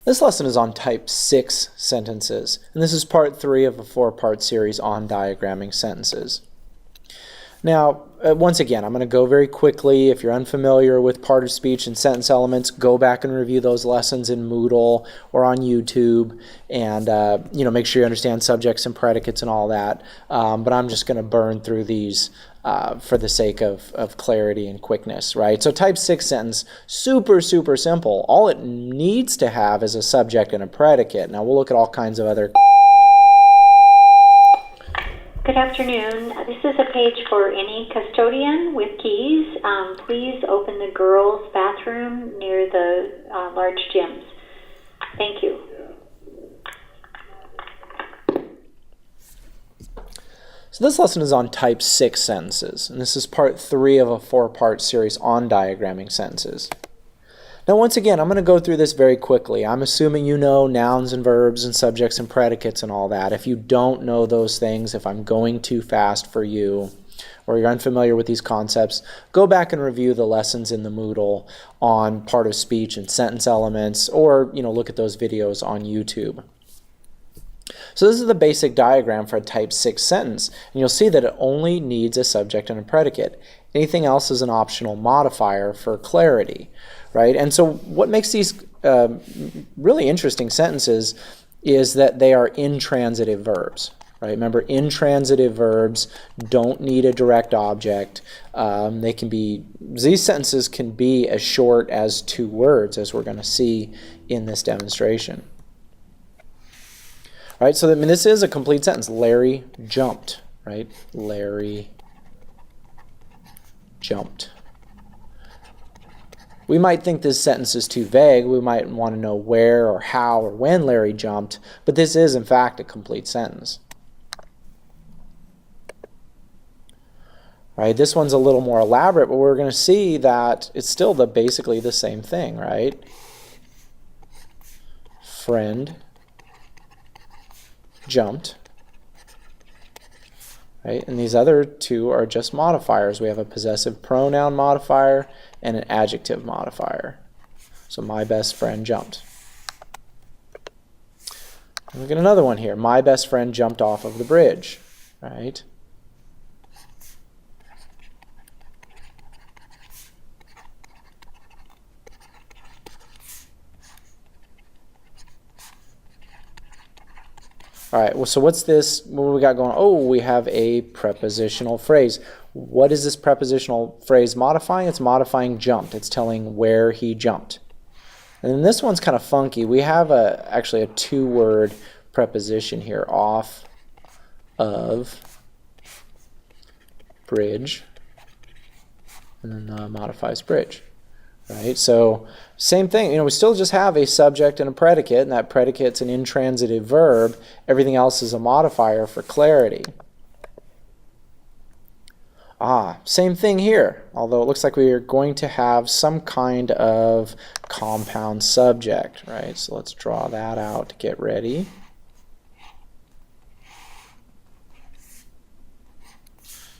This lesson is on type 6 sentences, and this is part 3 of a 4-part series on diagramming sentences. Now, once again, I'm going to go very quickly. If you're unfamiliar with part of speech and sentence elements, go back and review those lessons in Moodle or on YouTube, and make sure you understand subjects and predicates and all that. But I'm just going to burn through these for the sake of clarity and quickness, right? So type 6 sentence, super simple. All it needs to have is a subject and a predicate. Now we'll look at all kinds of other. Good afternoon. This is a page for any custodian with keys. Please open the girls' bathroom near the large gyms. Thank you. So this lesson is on type 6 sentences, and this is part 3 of a 4-part series on diagramming sentences. Now once again, I'm going to go through this very quickly. I'm assuming you know nouns and verbs and subjects and predicates and all that. If you don't know those things, if I'm going too fast for you, or you're unfamiliar with these concepts, go back and review the lessons in the Moodle on part of speech and sentence elements, or look at those videos on YouTube. So this is the basic diagram for a type 6 sentence, and you'll see that it only needs a subject and a predicate. Anything else is an optional modifier for clarity, right? And so what makes these really interesting sentences is that they are intransitive verbs, right? Remember, intransitive verbs don't need a direct object. These sentences can be as short as 2 words, as we're going to see in this demonstration. Right, so this is a complete sentence. Larry jumped, right? Larry jumped. We might think this sentence is too vague. We might want to know where or how or when Larry jumped, but this is in fact a complete sentence. Right, this one's a little more elaborate, but we're going to see that it's still basically the same thing, right? Friend jumped, right? And these other 2 are just modifiers. We have a possessive pronoun modifier and an adjective modifier. So my best friend jumped. Look at another one here. My best friend jumped off of the bridge, right? All right, well, so what's this? What we got going? Oh, we have a prepositional phrase. What is this prepositional phrase modifying? It's modifying jumped. It's telling where he jumped. And then this one's kind of funky. We have actually a 2-word preposition here, off of bridge, and then modifies bridge. Right, so same thing. We still just have a subject and a predicate, and that predicate's an intransitive verb. Everything else is a modifier for clarity. Same thing here, although it looks like we are going to have some kind of compound subject, right? So let's draw that out to get ready.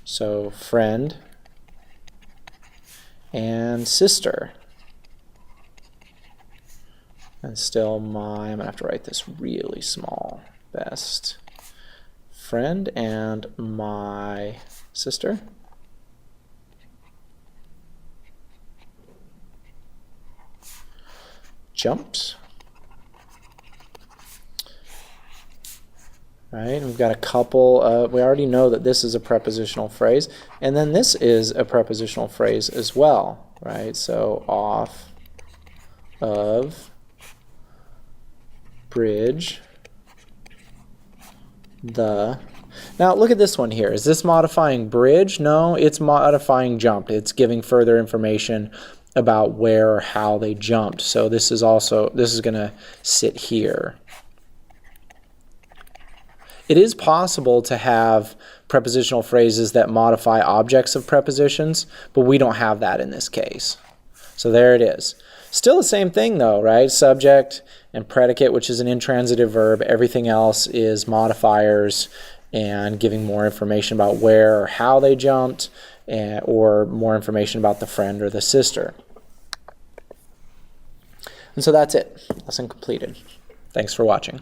So friend and sister. And still I'm going to have to write this really small. Best friend and my sister. Jumped. Right, we've got a couple, we already know that this is a prepositional phrase, and then this is a prepositional phrase as well, right? So off of bridge the. Now look at this one here. Is this modifying bridge? No, it's modifying jumped. It's giving further information about where or how they jumped. So this is going to sit here. It is possible to have prepositional phrases that modify objects of prepositions, but we don't have that in this case. So there it is. Still the same thing though, right? Subject and predicate, which is an intransitive verb. Everything else is modifiers and giving more information about where or how they jumped, or more information about the friend or the sister. And so that's it. Lesson completed. Thanks for watching.